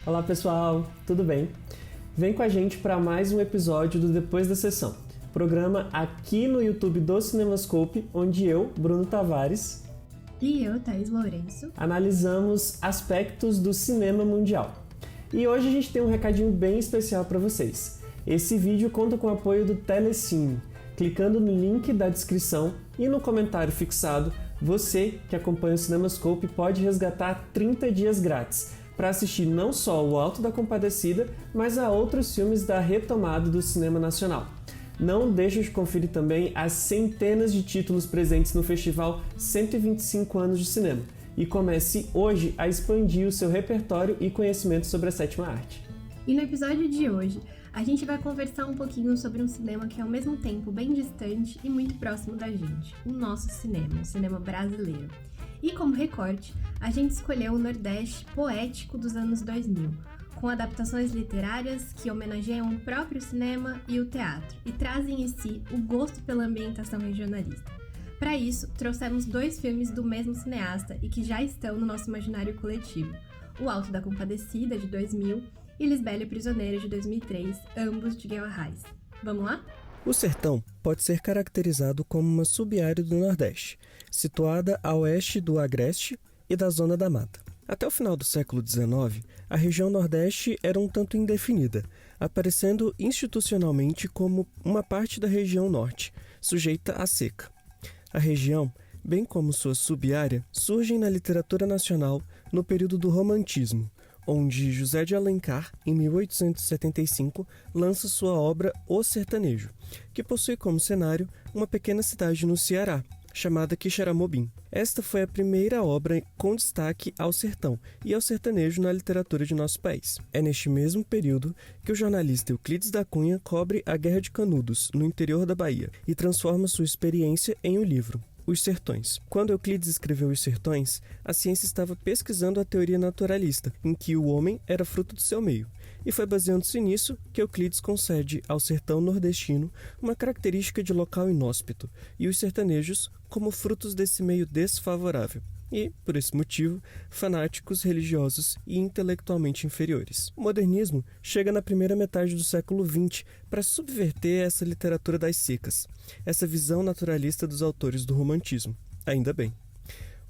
Olá pessoal, tudo bem? Vem com a gente para mais um episódio do Depois da Sessão, programa aqui no YouTube do Cinemascope, onde eu, Bruno Tavares, e eu, Thaís Lourenço, analisamos aspectos do cinema mundial. E hoje a gente tem um recadinho bem especial para vocês. Esse vídeo conta com o apoio do Telecine. Clicando no link da descrição e no comentário fixado, você que acompanha o Cinemascope pode resgatar 30 dias grátis para assistir não só o Alto da Compadecida, mas a outros filmes da retomada do cinema nacional. Não deixe de conferir também as centenas de títulos presentes no festival 125 anos de cinema e comece hoje a expandir o seu repertório e conhecimento sobre a sétima arte. E no episódio de hoje, a gente vai conversar um pouquinho sobre um cinema que é ao mesmo tempo bem distante e muito próximo da gente, o nosso cinema, o cinema brasileiro. E como recorte, a gente escolheu o Nordeste poético dos anos 2000, com adaptações literárias que homenageiam o próprio cinema e o teatro, e trazem em si o gosto pela ambientação regionalista. Para isso, trouxemos dois filmes do mesmo cineasta e que já estão no nosso imaginário coletivo, O Alto da Compadecida, de 2000, e Lisbela e o Prisioneiro, de 2003, ambos de Guel Arraes. Vamos lá? O sertão pode ser caracterizado como uma sub-área do Nordeste, situada a oeste do Agreste e da Zona da Mata. Até o final do século XIX, a região Nordeste era um tanto indefinida, aparecendo institucionalmente como uma parte da região Norte, sujeita à seca. A região, bem como sua sub-área, surgem na literatura nacional no período do Romantismo, onde José de Alencar, em 1875, lança sua obra O Sertanejo, que possui como cenário uma pequena cidade no Ceará, chamada Quixeramobim. Esta foi a primeira obra com destaque ao sertão e ao sertanejo na literatura de nosso país. É neste mesmo período que o jornalista Euclides da Cunha cobre a Guerra de Canudos, no interior da Bahia, e transforma sua experiência em um livro, Os Sertões. Quando Euclides escreveu Os Sertões, a ciência estava pesquisando a teoria naturalista, em que o homem era fruto do seu meio, e foi baseando-se nisso que Euclides concede ao sertão nordestino uma característica de local inóspito, e os sertanejos como frutos desse meio desfavorável. E, por esse motivo, fanáticos, religiosos e intelectualmente inferiores. O modernismo chega na primeira metade do século XX para subverter essa literatura das secas, essa visão naturalista dos autores do romantismo. Ainda bem.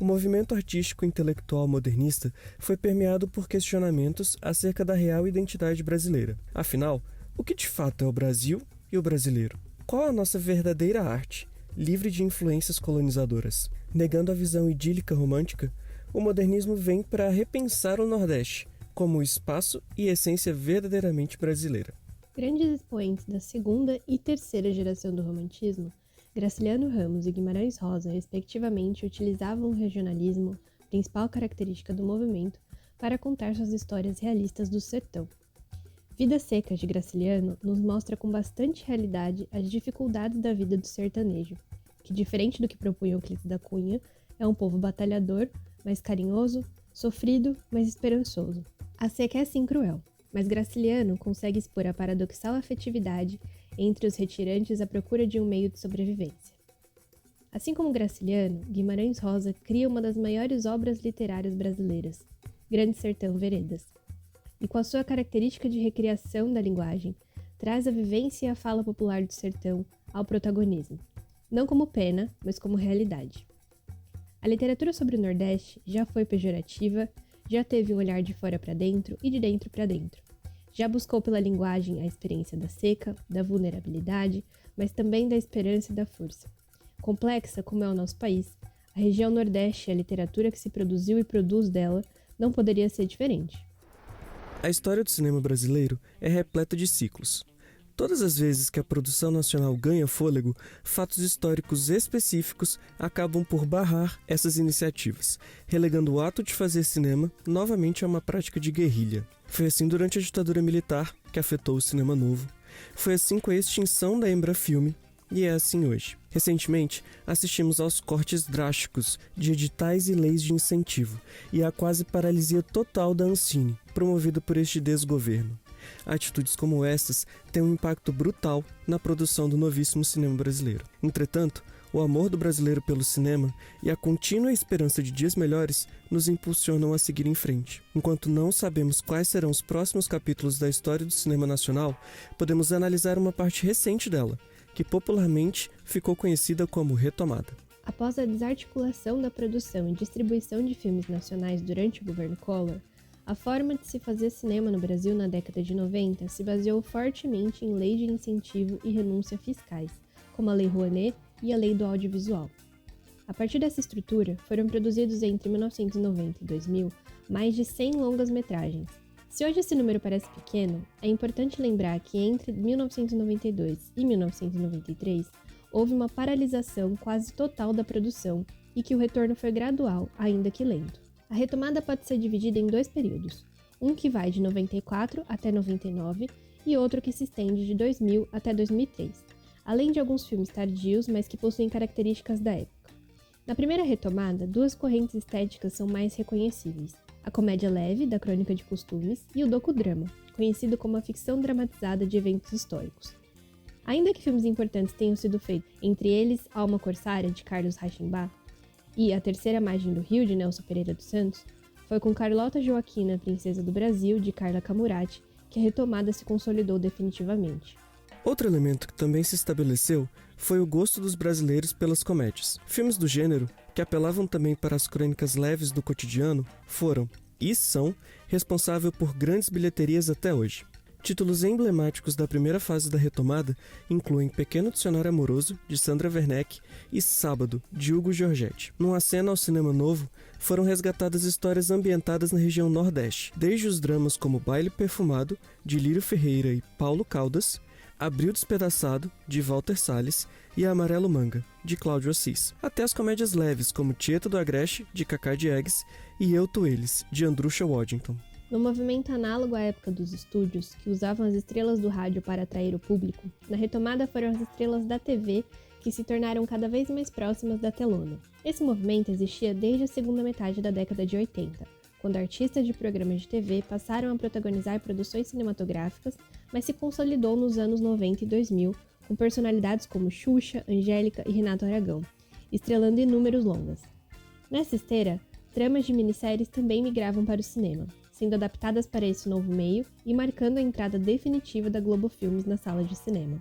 O movimento artístico e intelectual modernista foi permeado por questionamentos acerca da real identidade brasileira. Afinal, o que de fato é o Brasil e o brasileiro? Qual a nossa verdadeira arte? Livre de influências colonizadoras. Negando a visão idílica romântica, o modernismo vem para repensar o Nordeste como espaço e essência verdadeiramente brasileira. Grandes expoentes da segunda e terceira geração do romantismo, Graciliano Ramos e Guimarães Rosa, respectivamente, utilizavam o regionalismo, principal característica do movimento, para contar suas histórias realistas do sertão. Vidas Secas, de Graciliano, nos mostra com bastante realidade as dificuldades da vida do sertanejo, que, diferente do que propunha Euclides da Cunha, é um povo batalhador, mais carinhoso, sofrido, mas esperançoso. A seca é sim cruel, mas Graciliano consegue expor a paradoxal afetividade entre os retirantes à procura de um meio de sobrevivência. Assim como Graciliano, Guimarães Rosa cria uma das maiores obras literárias brasileiras, Grande Sertão Veredas, e com a sua característica de recriação da linguagem, traz a vivência e a fala popular do sertão ao protagonismo, não como pena, mas como realidade. A literatura sobre o Nordeste já foi pejorativa, já teve um olhar de fora para dentro e de dentro para dentro. Já buscou pela linguagem a experiência da seca, da vulnerabilidade, mas também da esperança e da força. Complexa como é o nosso país, a região Nordeste e a literatura que se produziu e produz dela não poderia ser diferente. A história do cinema brasileiro é repleta de ciclos. Todas as vezes que a produção nacional ganha fôlego, fatos históricos específicos acabam por barrar essas iniciativas, relegando o ato de fazer cinema novamente a uma prática de guerrilha. Foi assim durante a ditadura militar, que afetou o cinema novo. Foi assim com a extinção da Embrafilme, e é assim hoje. Recentemente, assistimos aos cortes drásticos de editais e leis de incentivo e à quase paralisia total da Ancine, promovida por este desgoverno. Atitudes como estas têm um impacto brutal na produção do novíssimo cinema brasileiro. Entretanto, O amor do brasileiro pelo cinema e a contínua esperança de dias melhores nos impulsionam a seguir em frente. Enquanto não sabemos quais serão os próximos capítulos da história do cinema nacional, podemos analisar uma parte recente dela, que popularmente ficou conhecida como Retomada. Após a desarticulação da produção e distribuição de filmes nacionais durante o governo Collor, a forma de se fazer cinema no Brasil na década de 90 se baseou fortemente em leis de incentivo e renúncia fiscais, como a Lei Rouanet e a Lei do Audiovisual. A partir dessa estrutura, foram produzidos entre 1990 e 2000 mais de 100 longas-metragens. Se hoje esse número parece pequeno, é importante lembrar que entre 1992 e 1993 houve uma paralisação quase total da produção e que o retorno foi gradual, ainda que lento. A retomada pode ser dividida em dois períodos, um que vai de 94 até 99 e outro que se estende de 2000 até 2003, além de alguns filmes tardios, mas que possuem características da época. Na primeira retomada, duas correntes estéticas são mais reconhecíveis: a comédia leve, da crônica de costumes, e o docudrama, conhecido como a ficção dramatizada de eventos históricos. Ainda que filmes importantes tenham sido feitos, entre eles Alma Corsária, de Carlos Reichenbach, e A Terceira Margem do Rio, de Nelson Pereira dos Santos, foi com Carlota Joaquina, Princesa do Brasil, de Carla Camurati, que a retomada se consolidou definitivamente. Outro elemento que também se estabeleceu foi o gosto dos brasileiros pelas comédias. Filmes do gênero, que apelavam também para as crônicas leves do cotidiano, foram, e são, responsáveis por grandes bilheterias até hoje. Títulos emblemáticos da primeira fase da retomada incluem Pequeno Dicionário Amoroso, de Sandra Werneck, e Sábado, de Hugo Giorgetti. Num aceno ao cinema novo, foram resgatadas histórias ambientadas na região Nordeste, desde os dramas como Baile Perfumado, de Lírio Ferreira e Paulo Caldas, Abril Despedaçado, de Walter Salles, e Amarelo Manga, de Cláudio Assis, até as comédias leves como Tieta do Agreste, de Cacá Diegues, e Eu, Tu, Eles, de Andrusha Waddington. No movimento análogo à época dos estúdios, que usavam as estrelas do rádio para atrair o público, na retomada foram as estrelas da TV que se tornaram cada vez mais próximas da telona. Esse movimento existia desde a segunda metade da década de 80, quando artistas de programas de TV passaram a protagonizar produções cinematográficas, mas se consolidou nos anos 90 e 2000, com personalidades como Xuxa, Angélica e Renato Aragão, estrelando inúmeros longas. Nessa esteira, tramas de minisséries também migravam para o cinema, sendo adaptadas para esse novo meio e marcando a entrada definitiva da Globo Filmes na sala de cinema.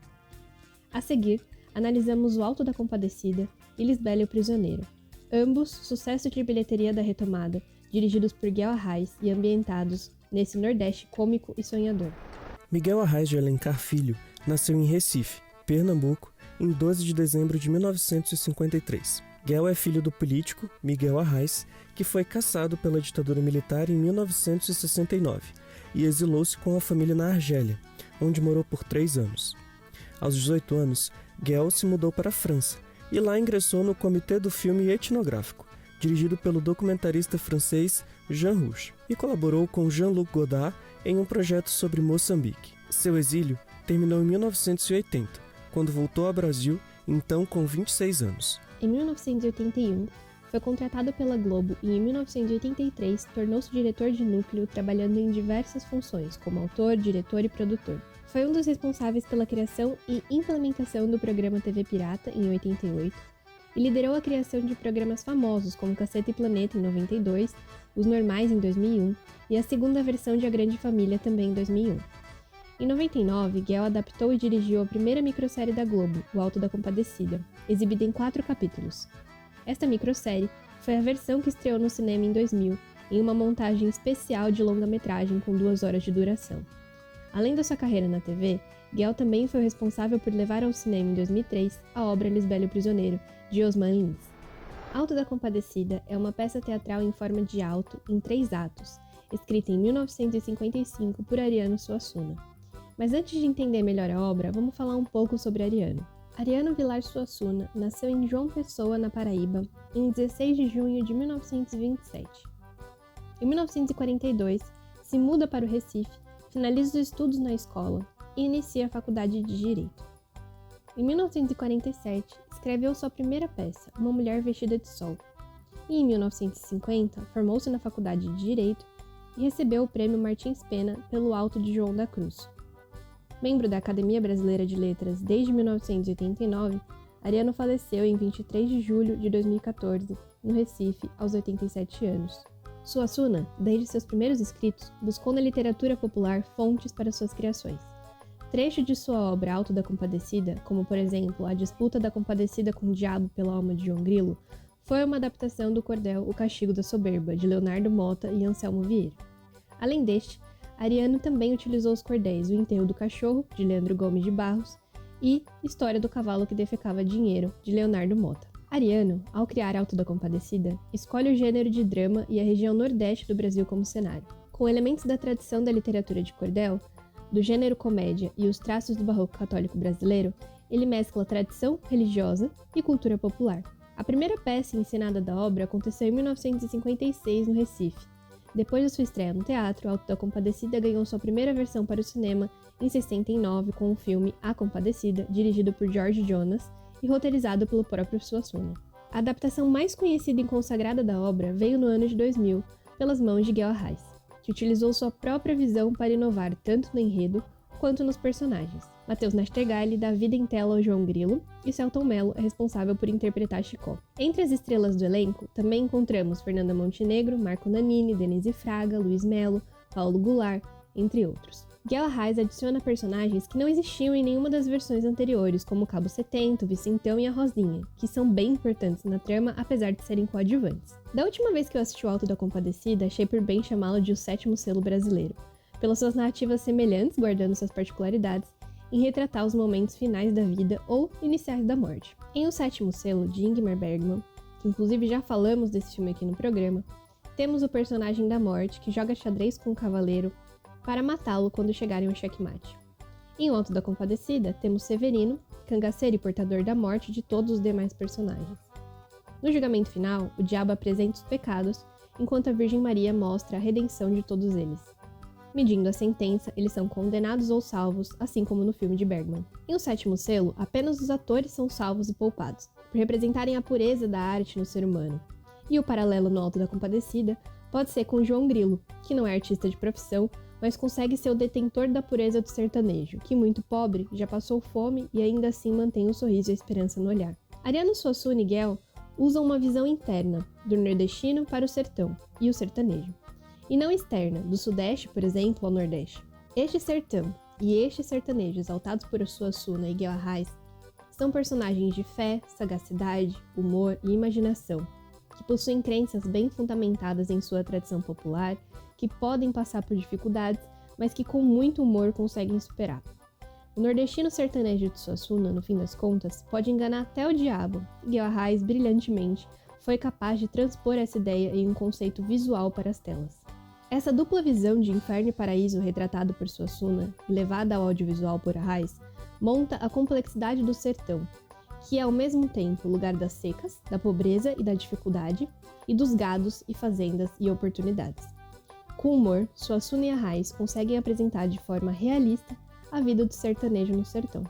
A seguir, analisamos O Alto da Compadecida e Lisbela e o Prisioneiro, ambos sucesso de bilheteria da retomada, dirigidos por Miguel Arraes e ambientados nesse Nordeste cômico e sonhador. Miguel Arraes de Alencar Filho nasceu em Recife, Pernambuco, em 12 de dezembro de 1953. Miguel é filho do político Miguel Arraes, que foi caçado pela ditadura militar em 1969 e exilou-se com a família na Argélia, onde morou por 3 anos. Aos 18 anos, Miguel se mudou para a França e lá ingressou no Comitê do Filme Etnográfico, dirigido pelo documentarista francês Jean Rouch, e colaborou com Jean-Luc Godard em um projeto sobre Moçambique. Seu exílio terminou em 1980, quando voltou ao Brasil, então com 26 anos. Em 1981, foi contratado pela Globo e em 1983 tornou-se diretor de núcleo, trabalhando em diversas funções, como autor, diretor e produtor. Foi um dos responsáveis pela criação e implementação do programa TV Pirata, em 88, e liderou a criação de programas famosos como Caceta e Planeta, em 92, Os Normais, em 2001, e a segunda versão de A Grande Família, também em 2001. Em 99, Miguel adaptou e dirigiu a primeira microssérie da Globo, O Alto da Compadecida, exibida em 4 capítulos. Esta microssérie foi a versão que estreou no cinema em 2000, em uma montagem especial de longa-metragem com 2 horas de duração. Além da sua carreira na TV, Miguel também foi o responsável por levar ao cinema em 2003 a obra Lisbela e o Prisioneiro, de Osman Lins. Alto da Compadecida é uma peça teatral em forma de alto, em 3 atos, escrita em 1955 por Ariano Suassuna. Mas antes de entender melhor a obra, vamos falar um pouco sobre Ariano. Ariano Vilar Suassuna nasceu em João Pessoa, na Paraíba, em 16 de junho de 1927. Em 1942, se muda para o Recife, finaliza os estudos na escola e inicia a faculdade de Direito. Em 1947, escreveu sua primeira peça, Uma Mulher Vestida de Sol, e em 1950 formou-se na faculdade de Direito e recebeu o prêmio Martins Pena pelo Alto de João da Cruz. Membro da Academia Brasileira de Letras desde 1989, Ariano faleceu em 23 de julho de 2014, no Recife, aos 87 anos. Suassuna, desde seus primeiros escritos, buscou na literatura popular fontes para suas criações. Trecho de sua obra Alto da Compadecida, como por exemplo a disputa da Compadecida com o diabo pela alma de João Grilo, foi uma adaptação do cordel O Castigo da Soberba, de Leonardo Mota e Anselmo Vieira. Além deste, Ariano também utilizou os cordéis O Enterro do Cachorro, de Leandro Gomes de Barros, e História do Cavalo que Defecava Dinheiro, de Leonardo Mota. Ariano, ao criar Alto da Compadecida, escolhe o gênero de drama e a região nordeste do Brasil como cenário. Com elementos da tradição da literatura de cordel, do gênero comédia e os traços do barroco católico brasileiro, ele mescla tradição religiosa e cultura popular. A primeira peça encenada da obra aconteceu em 1956 no Recife. Depois da sua estreia no teatro, Alto da Compadecida ganhou sua primeira versão para o cinema em 69 com o filme A Compadecida, dirigido por George Jonas e roteirizado pelo próprio Suassuna. A adaptação mais conhecida e consagrada da obra veio no ano de 2000, pelas mãos de Guel Arraes, que utilizou sua própria visão para inovar tanto no enredo quanto nos personagens. Matheus Nastergaile dá vida em tela ao João Grilo e Selton Mello é responsável por interpretar Chicó. Entre as estrelas do elenco, também encontramos Fernanda Montenegro, Marco Nanini, Denise Fraga, Luiz Melo, Paulo Goulart, entre outros. Guel Arraes adiciona personagens que não existiam em nenhuma das versões anteriores, como o Cabo 70, o Vicentão e a Rosinha, que são bem importantes na trama, apesar de serem coadjuvantes. Da última vez que eu assisti o Alto da Compadecida, achei por bem chamá-lo de o sétimo selo brasileiro, pelas suas narrativas semelhantes, guardando suas particularidades, em retratar os momentos finais da vida ou iniciais da morte. Em O Sétimo Selo, de Ingmar Bergman, que inclusive já falamos desse filme aqui no programa, temos o personagem da morte que joga xadrez com o cavaleiro para matá-lo quando chegarem ao checkmate. Em O Alto da Compadecida, temos Severino, cangaceiro e portador da morte de todos os demais personagens. No julgamento final, o diabo apresenta os pecados, enquanto a Virgem Maria mostra a redenção de todos eles. Medindo a sentença, eles são condenados ou salvos, assim como no filme de Bergman. Em O Sétimo Selo, apenas os atores são salvos e poupados, por representarem a pureza da arte no ser humano. E o paralelo no Alto da Compadecida pode ser com João Grilo, que não é artista de profissão, mas consegue ser o detentor da pureza do sertanejo, que, muito pobre, já passou fome e ainda assim mantém o sorriso e a esperança no olhar. Ariano Suassuna e Guel usam uma visão interna, do nordestino para o sertão e o sertanejo, e não externa, do sudeste, por exemplo, ao nordeste. Este sertão e este sertanejo, exaltados por Suassuna e Guel Arraes, são personagens de fé, sagacidade, humor e imaginação, que possuem crenças bem fundamentadas em sua tradição popular, que podem passar por dificuldades, mas que com muito humor conseguem superar. O nordestino sertanejo de Suassuna, no fim das contas, pode enganar até o diabo, e Guel Arraes, brilhantemente, foi capaz de transpor essa ideia em um conceito visual para as telas. Essa dupla visão de inferno e paraíso retratado por Suassuna e levada ao audiovisual por Arraes, monta a complexidade do sertão, que é ao mesmo tempo o lugar das secas, da pobreza e da dificuldade, e dos gados e fazendas e oportunidades. Com humor, Suassuna e Arraes conseguem apresentar de forma realista a vida do sertanejo no sertão.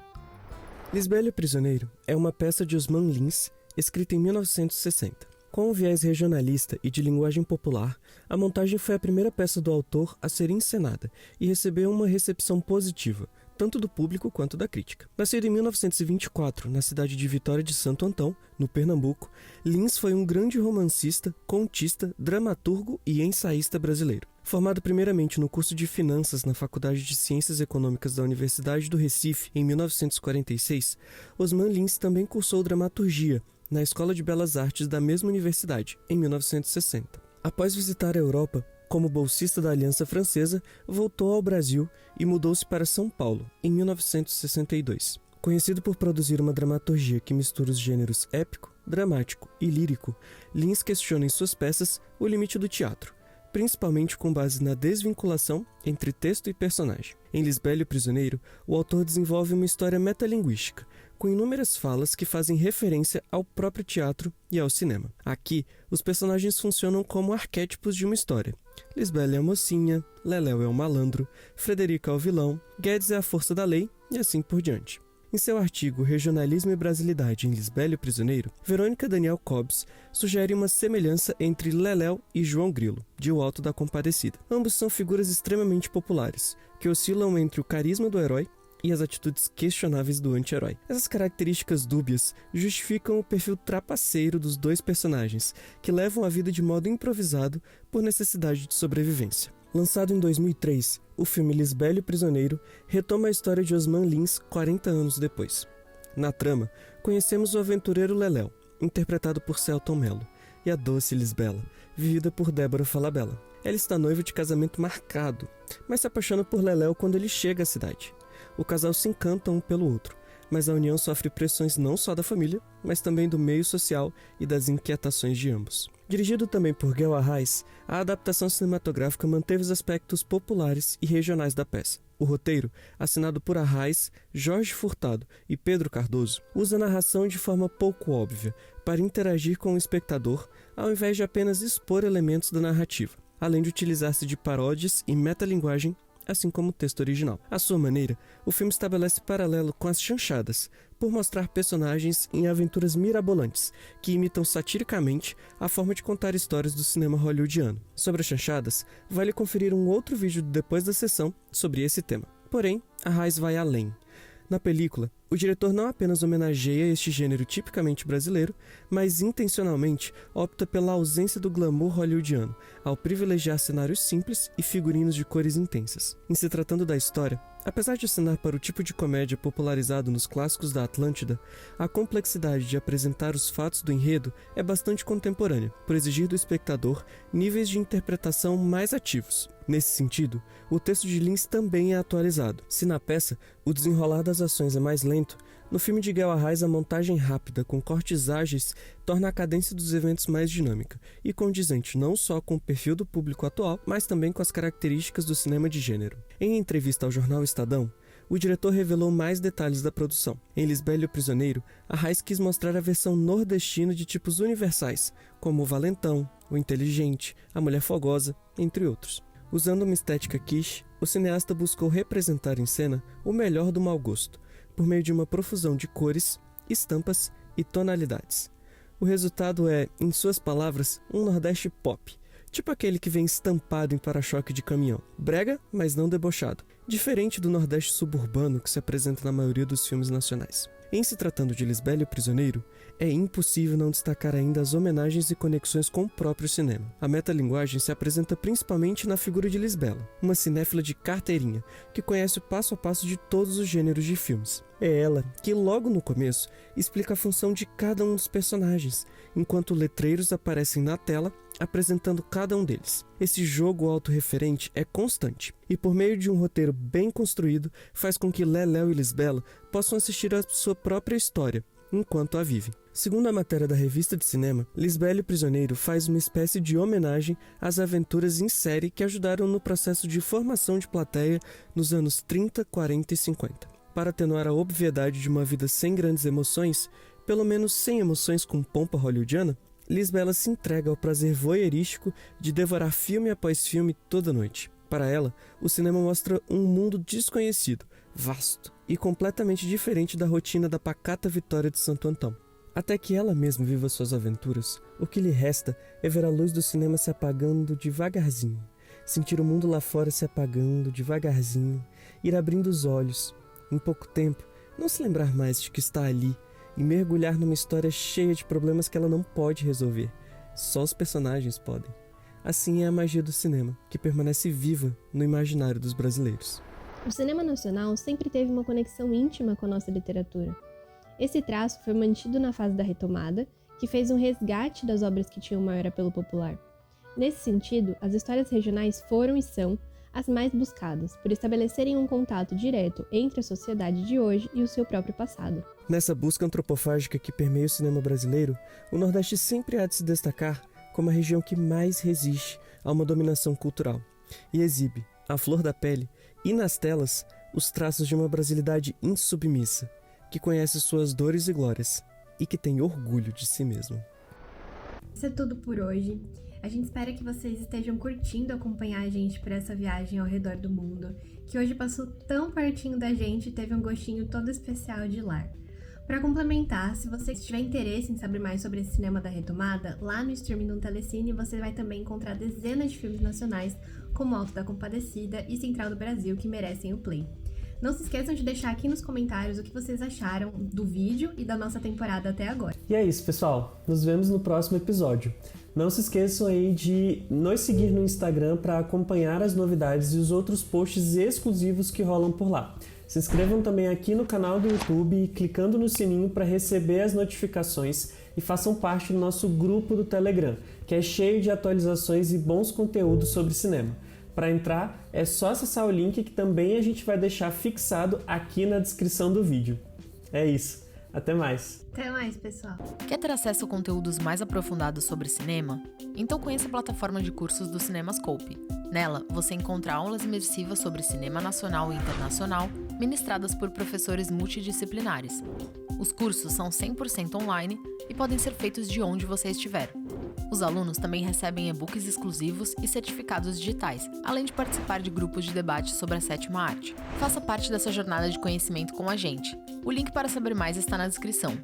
Lisbela e o Prisioneiro é uma peça de Osman Lins, escrita em 1960. Com um viés regionalista e de linguagem popular, a montagem foi a primeira peça do autor a ser encenada e recebeu uma recepção positiva, tanto do público quanto da crítica. Nascido em 1924, na cidade de Vitória de Santo Antão, no Pernambuco, Lins foi um grande romancista, contista, dramaturgo e ensaísta brasileiro. Formado primeiramente no curso de Finanças na Faculdade de Ciências Econômicas da Universidade do Recife em 1946, Osman Lins também cursou dramaturgia na Escola de Belas Artes da mesma universidade, em 1960. Após visitar a Europa, como bolsista da Aliança Francesa, voltou ao Brasil e mudou-se para São Paulo, em 1962. Conhecido por produzir uma dramaturgia que mistura os gêneros épico, dramático e lírico, Lins questiona em suas peças o limite do teatro, principalmente com base na desvinculação entre texto e personagem. Em Lisbela e o Prisioneiro, o autor desenvolve uma história metalinguística, com inúmeras falas que fazem referência ao próprio teatro e ao cinema. Aqui, os personagens funcionam como arquétipos de uma história. Lisbela é a mocinha, Leléu é o malandro, Frederico é o vilão, Guedes é a força da lei e assim por diante. Em seu artigo Regionalismo e Brasilidade em Lisbela e o Prisioneiro, Verônica Daniel Cobbs sugere uma semelhança entre Leléu e João Grilo, de O Alto da Compadecida. Ambos são figuras extremamente populares, que oscilam entre o carisma do herói e as atitudes questionáveis do anti-herói. Essas características dúbias justificam o perfil trapaceiro dos dois personagens, que levam a vida de modo improvisado por necessidade de sobrevivência. Lançado em 2003, o filme Lisbela e o Prisioneiro retoma a história de Osman Lins 40 anos depois. Na trama, conhecemos o aventureiro Leléu, interpretado por Selton Mello, e a doce Lisbela, vivida por Débora Falabella. Ela está noiva de casamento marcado, mas se apaixona por Leléu quando ele chega à cidade. O casal se encanta um pelo outro, mas a união sofre pressões não só da família, mas também do meio social e das inquietações de ambos. Dirigido também por Guel Arraes, a adaptação cinematográfica manteve os aspectos populares e regionais da peça. O roteiro, assinado por Arraes, Jorge Furtado e Pedro Cardoso, usa a narração de forma pouco óbvia para interagir com o espectador, ao invés de apenas expor elementos da narrativa, além de utilizar-se de paródias e metalinguagem, assim como o texto original. À sua maneira, o filme estabelece paralelo com As Chanchadas, por mostrar personagens em aventuras mirabolantes, que imitam satiricamente a forma de contar histórias do cinema hollywoodiano. Sobre As Chanchadas, vale conferir um outro vídeo depois da sessão sobre esse tema. Porém, Arraes vai além. Na película, o diretor não apenas homenageia este gênero tipicamente brasileiro, mas intencionalmente opta pela ausência do glamour hollywoodiano, ao privilegiar cenários simples e figurinos de cores intensas. Em se tratando da história, apesar de assinar para o tipo de comédia popularizado nos clássicos da Atlântida, a complexidade de apresentar os fatos do enredo é bastante contemporânea, por exigir do espectador níveis de interpretação mais ativos. Nesse sentido, o texto de Lins também é atualizado. Se na peça o desenrolar das ações é mais lento, no filme de Guel Arraes a montagem rápida, com cortes ágeis, torna a cadência dos eventos mais dinâmica e condizente não só com o perfil do público atual, mas também com as características do cinema de gênero. Em entrevista ao jornal Estadão, o diretor revelou mais detalhes da produção. Em Lisbela e o Prisioneiro, Arraes quis mostrar a versão nordestina de tipos universais, como o valentão, o inteligente, a mulher fogosa, entre outros. Usando uma estética quiche, o cineasta buscou representar em cena o melhor do mau gosto, por meio de uma profusão de cores, estampas e tonalidades. O resultado é, em suas palavras, um Nordeste pop, tipo aquele que vem estampado em para-choque de caminhão. Brega, mas não debochado, diferente do Nordeste suburbano que se apresenta na maioria dos filmes nacionais. Em se tratando de Lisbela e o Prisioneiro, é impossível não destacar ainda as homenagens e conexões com o próprio cinema. A metalinguagem se apresenta principalmente na figura de Lisbela, uma cinéfila de carteirinha, que conhece o passo a passo de todos os gêneros de filmes. É ela que, logo no começo, explica a função de cada um dos personagens, enquanto letreiros aparecem na tela, apresentando cada um deles. Esse jogo autorreferente é constante, e por meio de um roteiro bem construído, faz com que Leléu e Lisbela possam assistir a sua própria história, enquanto a vivem. Segundo a matéria da revista de cinema, Lisbela e o Prisioneiro faz uma espécie de homenagem às aventuras em série que ajudaram no processo de formação de plateia nos anos 30, 40 e 50. Para atenuar a obviedade de uma vida sem grandes emoções, pelo menos sem emoções com pompa hollywoodiana, Lisbela se entrega ao prazer voyeurístico de devorar filme após filme toda noite. Para ela, o cinema mostra um mundo desconhecido, vasto e completamente diferente da rotina da pacata Vitória de Santo Antão. Até que ela mesma viva suas aventuras, o que lhe resta é ver a luz do cinema se apagando devagarzinho, sentir o mundo lá fora se apagando devagarzinho, ir abrindo os olhos, em pouco tempo, não se lembrar mais de que está ali, e mergulhar numa história cheia de problemas que ela não pode resolver. Só os personagens podem. Assim é a magia do cinema, que permanece viva no imaginário dos brasileiros. O cinema nacional sempre teve uma conexão íntima com a nossa literatura. Esse traço foi mantido na fase da retomada, que fez um resgate das obras que tinham maior apelo popular. Nesse sentido, as histórias regionais foram e são as mais buscadas, por estabelecerem um contato direto entre a sociedade de hoje e o seu próprio passado. Nessa busca antropofágica que permeia o cinema brasileiro, o Nordeste sempre há de se destacar como a região que mais resiste a uma dominação cultural e exibe, à flor da pele e nas telas, os traços de uma brasilidade insubmissa, que conhece suas dores e glórias e que tem orgulho de si mesmo. Isso é tudo por hoje. A gente espera que vocês estejam curtindo acompanhar a gente por essa viagem ao redor do mundo, que hoje passou tão pertinho da gente e teve um gostinho todo especial de lar. Para complementar, se você tiver interesse em saber mais sobre esse cinema da retomada, lá no streaming do Telecine você vai também encontrar dezenas de filmes nacionais, como Alto da Compadecida e Central do Brasil, que merecem o play. Não se esqueçam de deixar aqui nos comentários o que vocês acharam do vídeo e da nossa temporada até agora. E é isso, pessoal. Nos vemos no próximo episódio. Não se esqueçam aí de nos seguir no Instagram para acompanhar as novidades e os outros posts exclusivos que rolam por lá. Se inscrevam também aqui no canal do YouTube, clicando no sininho para receber as notificações e façam parte do nosso grupo do Telegram, que é cheio de atualizações e bons conteúdos sobre cinema. Para entrar, é só acessar o link que também a gente vai deixar fixado aqui na descrição do vídeo. É isso. Até mais! Até mais, pessoal! Quer ter acesso a conteúdos mais aprofundados sobre cinema? Então conheça a plataforma de cursos do Cinemascope. Nela, você encontra aulas imersivas sobre cinema nacional e internacional, ministradas por professores multidisciplinares. Os cursos são 100% online e podem ser feitos de onde você estiver. Os alunos também recebem e-books exclusivos e certificados digitais, além de participar de grupos de debate sobre a sétima arte. Faça parte dessa jornada de conhecimento com a gente. O link para saber mais está na descrição.